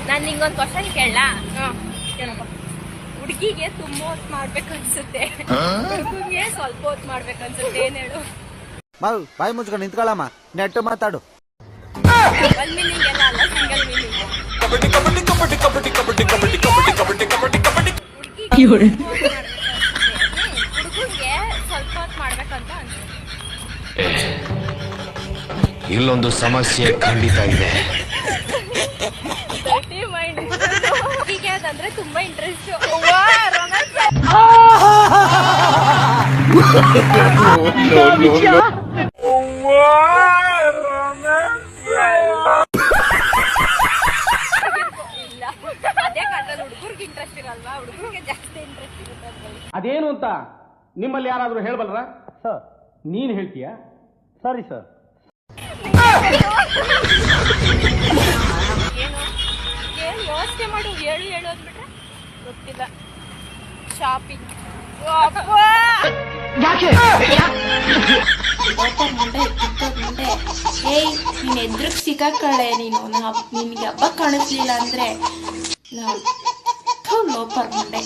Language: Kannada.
ನಾನು ನಿಂಗೊಂದು ಕ್ವಶನ್ ಕೇಳಲಾ? ಹುಡುಗಿಗೆ ತುಂಬಾ ಹೊತ್ತು ಮಾಡ್ಬೇಕು ಅನ್ಸುತ್ತೆ, ಹುಡುಗಿಗೆ ಸ್ವಲ್ಪ ಹೊತ್ತು ಮಾಡ್ಬೇಕು ಅನ್ಸುತ್ತೆ, ಏನ್ ಹೇಳು? ಬಾಯಿ ಮುಚ್ಕೊಂಡು ನಿಂತ್ಕೊಳ್ಳಮ್ಮ, ನೆಟ್ಟು ಮಾತಾಡು. ಡಬಲ್ ಮೀನಿಂಗ್ ಎಲ್ಲ ಅಲ್ಲ, ಸಿಂಗಲ್ ಮೀನಿಂಗ್. ಹುಡುಗಿಗೆ ಸ್ವಲ್ಪ ಹೊತ್ತು ಮಾಡ್ಬೇಕಂತ ಅನ್ಸುತ್ತೆ. ಇಲ್ಲೊಂದು ಸಮಸ್ಯೆ ಖಂಡಿತ ಇದೆ. ಹೀಗೆ ಅದಂದ್ರೆ ತುಂಬಾ ಇಂಟ್ರೆಸ್ಟ್. ಇಲ್ಲ, ಅದೇ ಕಾಲದಲ್ಲಿ ಹುಡುಗರಿಗೆ ಇಂಟ್ರೆಸ್ಟ್ ಇರಲ್ವಾ? ಹುಡುಗರಿಗೆ ಜಾಸ್ತಿ ಇಂಟ್ರೆಸ್ಟ್ ಇರುತ್ತೆ. ಅದೇನು ಅಂತ ನಿಮ್ಮಲ್ಲಿ ಯಾರಾದ್ರೂ ಹೇಳ್ಬಲ್ರ? ಸರ್, ನೀನ್ ಹೇಳ್ತೀಯಾ? Sorry sir. ಏನು ಯೋಚನೆ ಮಾಡು, ಹೇಳು ಅಂದ್ಬಿಟ್ರೆ ಗೊತ್ತಿಲ್ಲ. ಶಾಪಿಂಗ್. ಏಯ್, ನೀನ್ ಎದ್ರಿಗೆ ಸಿಕ್ಕಾಕಳೆ ನೀನು. ನಿನ್ಗೆ ಹಬ್ಬ ಕಾಣಿಸ್ಲಿಲ್ಲ ಅಂದ್ರೆ ಲೋಪರ್ ಮುಂಡೆ.